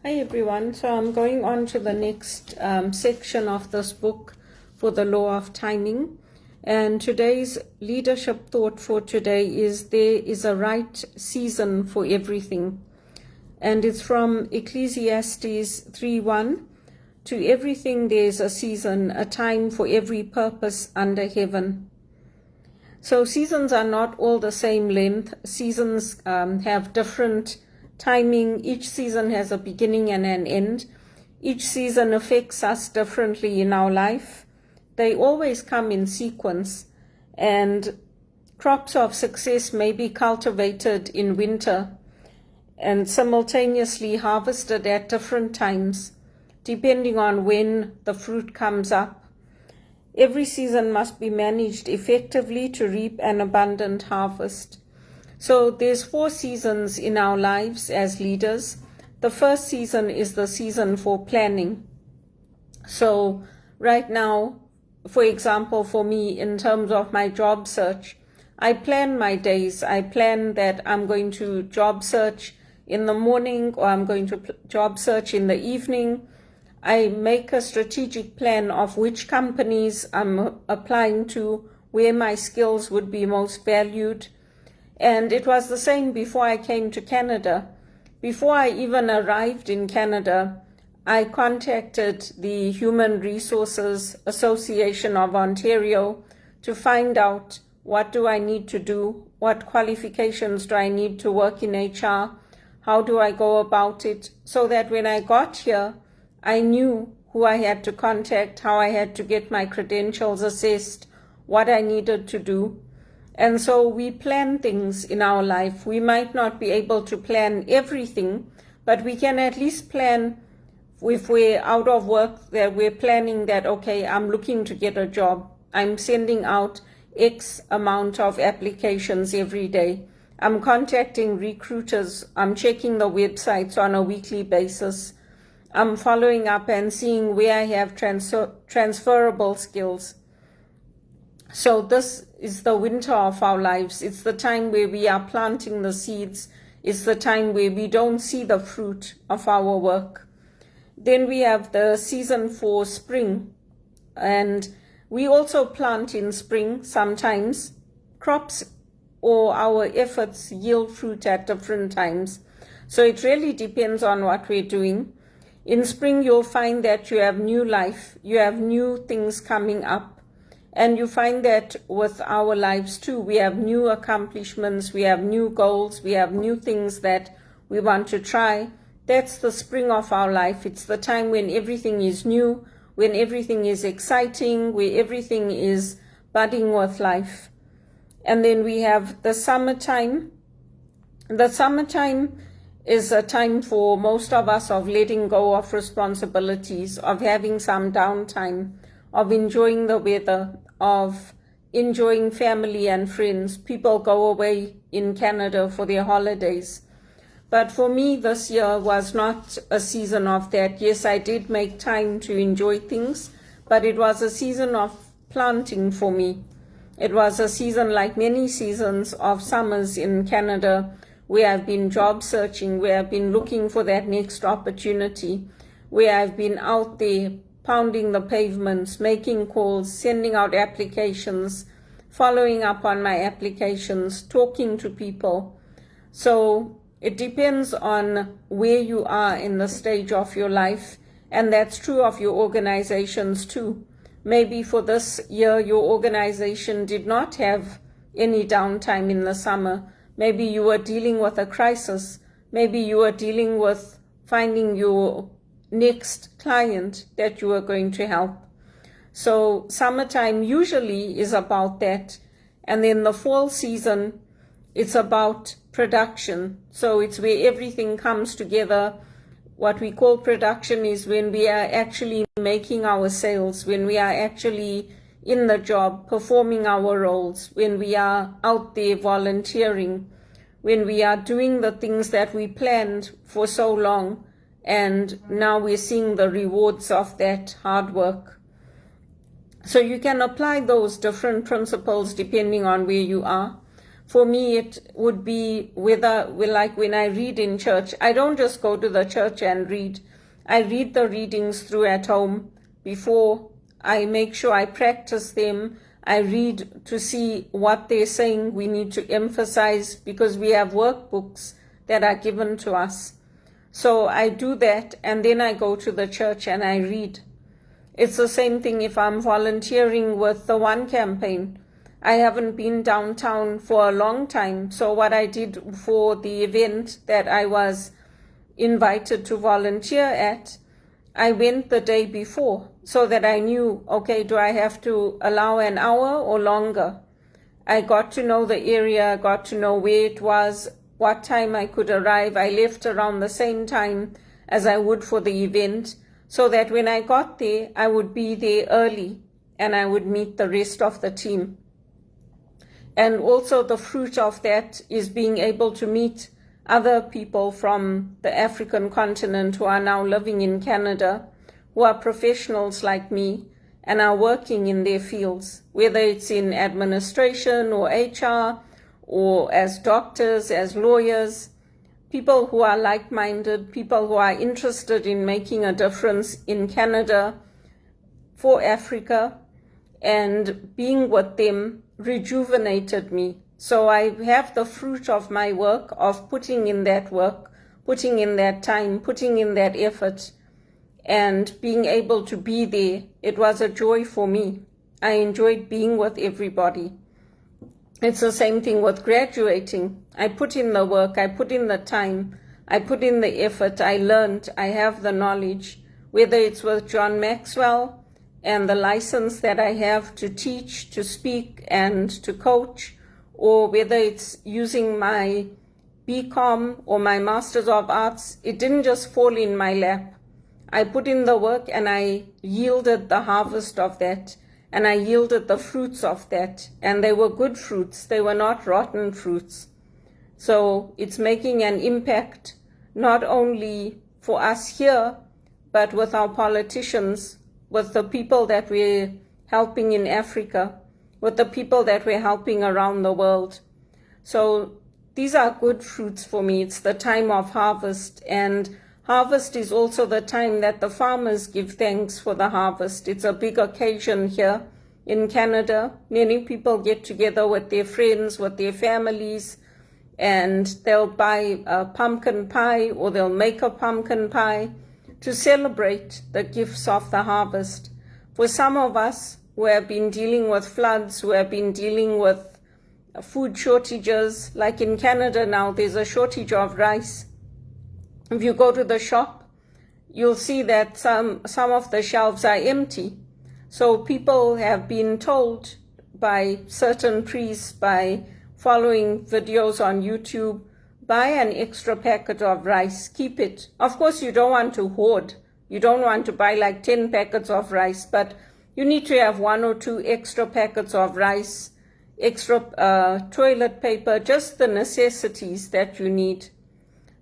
Hi everyone, so I'm going on to the next section of this book for the law of timing, and today's leadership thought for today is there is a right season for everything, and it's from Ecclesiastes 3:1. To everything there's a season, a time for every purpose under heaven. So seasons are not all the same length. Seasons have different timing. Each season has a beginning and an end. Each season affects us differently in our life. They always come in sequence, and crops of success may be cultivated in winter and simultaneously harvested at different times, depending on when the fruit comes up. Every season must be managed effectively to reap an abundant harvest. So there's 4 seasons in our lives as leaders. The first season is the season for planning. So right now, for example, for me, in terms of my job search, I plan my days. I plan that I'm going to job search in the morning, or I'm going to job search in the evening. I make a strategic plan of which companies I'm applying to, where my skills would be most valued. And it was the same before I came to Canada. Before I even arrived in Canada, I contacted the Human Resources Association of Ontario to find out what do I need to do, what qualifications do I need to work in HR, how do I go about it, so that when I got here, I knew who I had to contact, how I had to get my credentials assessed, what I needed to do. And so we plan things in our life. We might not be able to plan everything, but we can at least plan. If we're out of work, that we're planning that, okay, I'm looking to get a job. I'm sending out X amount of applications every day. I'm contacting recruiters. I'm checking the websites on a weekly basis. I'm following up and seeing where I have transferable skills. So this is the winter of our lives. It's the time where we are planting the seeds. It's the time where we don't see the fruit of our work. Then we have the season for spring. And we also plant in spring sometimes. Crops or our efforts yield fruit at different times. So it really depends on what we're doing. In spring, you'll find that you have new life. You have new things coming up. And you find that with our lives too, we have new accomplishments, we have new goals, we have new things that we want to try. That's the spring of our life. It's the time when everything is new, when everything is exciting, where everything is budding with life. And then we have the summertime. The summertime is a time for most of us of letting go of responsibilities, of having some downtime, of enjoying the weather, of enjoying family and friends. People go away in Canada for their holidays. But for me, this year was not a season of that. Yes, I did make time to enjoy things, but it was a season of planting for me. It was a season, like many seasons of summers in Canada, where I've been job searching, where I've been looking for that next opportunity, where I've been out there pounding the pavements, making calls, sending out applications, following up on my applications, talking to people. So it depends on where you are in the stage of your life, and that's true of your organizations too. Maybe for this year, your organization did not have any downtime in the summer. Maybe you were dealing with a crisis. Maybe you were dealing with finding your next client that you are going to help. So summertime usually is about that. And then the fall season, it's about production. So it's where everything comes together. What we call production is when we are actually making our sales, when we are actually in the job, performing our roles, when we are out there volunteering, when we are doing the things that we planned for so long. And now we're seeing the rewards of that hard work. So you can apply those different principles depending on where you are. For me, it would be like when I read in church, I don't just go to the church and read. I read the readings through at home before. I make sure I practice them. I read to see what they're saying we need to emphasize, because we have workbooks that are given to us. So I do that, and then I go to the church and I read. It's the same thing if I'm volunteering with the One Campaign. I haven't been downtown for a long time, so what I did for the event that I was invited to volunteer at, I went the day before so that I knew, okay, do I have to allow an hour or longer? I got to know the area, got to know where it was, what time I could arrive. I left around the same time as I would for the event, so that when I got there, I would be there early and I would meet the rest of the team. And also the fruit of that is being able to meet other people from the African continent who are now living in Canada, who are professionals like me and are working in their fields, whether it's in administration or HR or as doctors, as lawyers, people who are like-minded, people who are interested in making a difference in Canada for Africa, and being with them rejuvenated me. So I have the fruit of my work, of putting in that work, putting in that time, putting in that effort, and being able to be there. It was a joy for me. I enjoyed being with everybody. It's the same thing with graduating. I put in the work, I put in the time, I put in the effort, I learned, I have the knowledge, whether it's with John Maxwell and the license that I have to teach, to speak, and to coach, or whether it's using my BCom or my Masters of Arts. It didn't just fall in my lap. I put in the work and I yielded the harvest of that, and I yielded the fruits of that, and they were good fruits. They were not rotten fruits. So it's making an impact not only for us here, but with our politicians, with the people that we're helping in Africa, with the people that we're helping around the world. So these are good fruits for me. It's the time of harvest, and harvest is also the time that the farmers give thanks for the harvest. It's a big occasion here in Canada. Many people get together with their friends, with their families, and they'll buy a pumpkin pie, or they'll make a pumpkin pie to celebrate the gifts of the harvest. For some of us who have been dealing with floods, who have been dealing with food shortages, like in Canada now, there's a shortage of rice. If you go to the shop, you'll see that some of the shelves are empty. So people have been told by certain priests, by following videos on YouTube, buy an extra packet of rice, keep it. Of course, you don't want to hoard. You don't want to buy like 10 packets of rice, but you need to have 1 or 2 extra packets of rice, extra toilet paper, just the necessities that you need.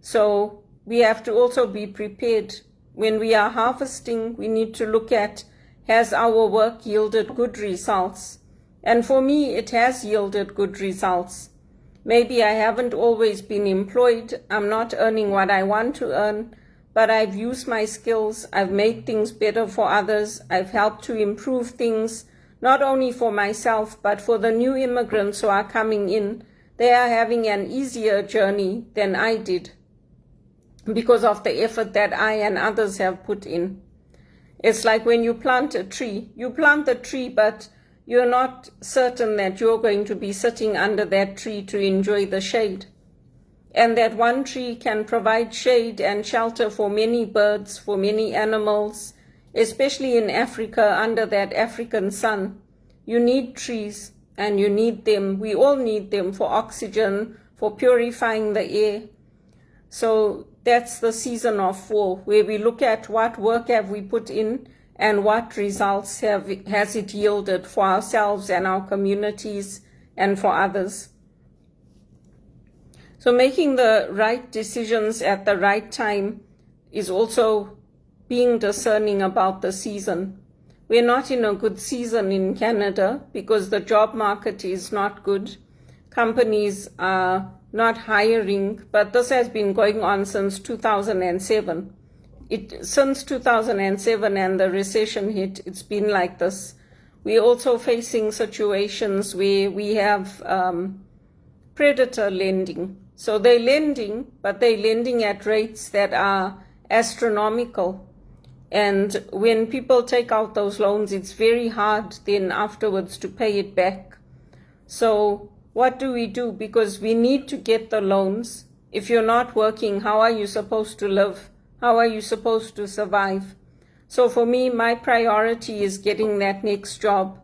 So we have to also be prepared. When we are harvesting, we need to look at, has our work yielded good results? And for me, it has yielded good results. Maybe I haven't always been employed. I'm not earning what I want to earn, but I've used my skills. I've made things better for others. I've helped to improve things, not only for myself, but for the new immigrants who are coming in. They are having an easier journey than I did because of the effort that I and others have put in. It's like when you plant a tree. You plant the tree, but you're not certain that you're going to be sitting under that tree to enjoy the shade. And that one tree can provide shade and shelter for many birds, for many animals, especially in Africa under that African sun. You need trees, and you need them. We all need them for oxygen, for purifying the air. So that's the season of fall, where we look at what work have we put in and what results has it yielded for ourselves and our communities and for others. So making the right decisions at the right time is also being discerning about the season. We're not in a good season in Canada because the job market is not good. companies are not hiring, but this has been going on since 2007. Since 2007 and the recession hit, it's been like this. We're also facing situations where we have predator lending. So they're lending, but they're lending at rates that are astronomical. And when people take out those loans, it's very hard then afterwards to pay it back. So what do we do? Because we need to get the loans. If you're not working, how are you supposed to live? How are you supposed to survive? So for me, my priority is getting that next job.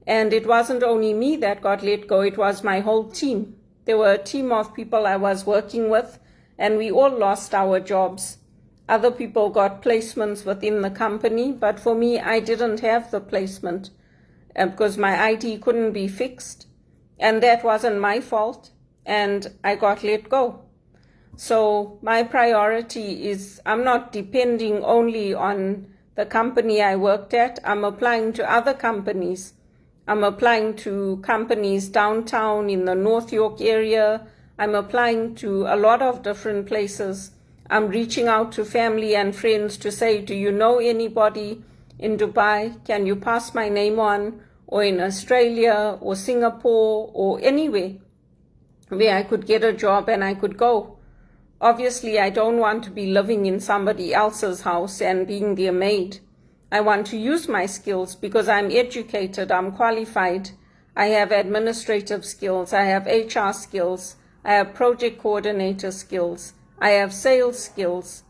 And it wasn't only me that got let go, it was my whole team. There were a team of people I was working with, and we all lost our jobs. Other people got placements within the company, but for me, I didn't have the placement because my ID couldn't be fixed. And that wasn't my fault, and I got let go. So my priority is I'm not depending only on the company I worked at. I'm applying to other companies. I'm applying to companies downtown in the North York area. I'm applying to a lot of different places. I'm reaching out to family and friends to say, do you know anybody in Dubai? Can you pass my name on? Or in Australia or Singapore or anywhere where I could get a job and I could go. Obviously, I don't want to be living in somebody else's house and being their maid. I want to use my skills because I'm educated, I'm qualified. I have administrative skills, I have HR skills, I have project coordinator skills, I have sales skills.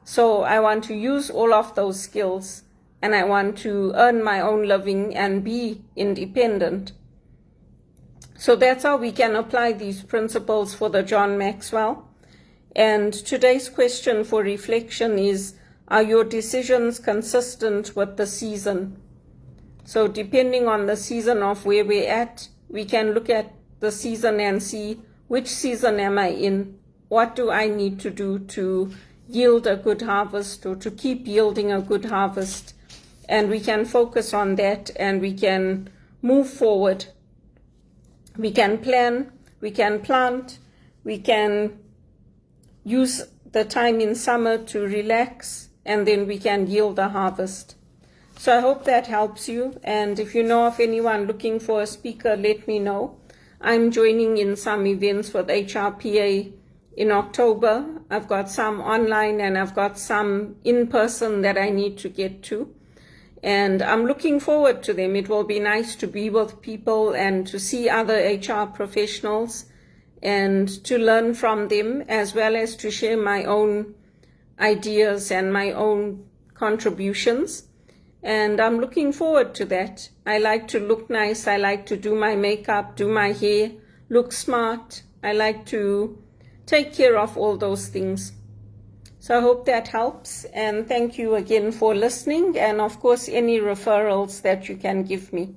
So I want to use all of those skills, and I want to earn my own living and be independent. So that's how we can apply these principles for the John Maxwell. And today's question for reflection is, are your decisions consistent with the season? So depending on the season of where we're at, we can look at the season and see, which season am I in? What do I need to do to yield a good harvest or to keep yielding a good harvest? And we can focus on that and we can move forward. We can plan, we can plant, we can use the time in summer to relax, and then we can yield a harvest. So I hope that helps you. And if you know of anyone looking for a speaker, let me know. I'm joining in some events with HRPA in October. I've got some online and I've got some in person that I need to get to. And I'm looking forward to them. It will be nice to be with people and to see other HR professionals and to learn from them, as well as to share my own ideas and my own contributions. And I'm looking forward to that. I like to look nice. I like to do my makeup, do my hair, look smart. I like to take care of all those things. So I hope that helps. And thank you again for listening. And of course, any referrals that you can give me.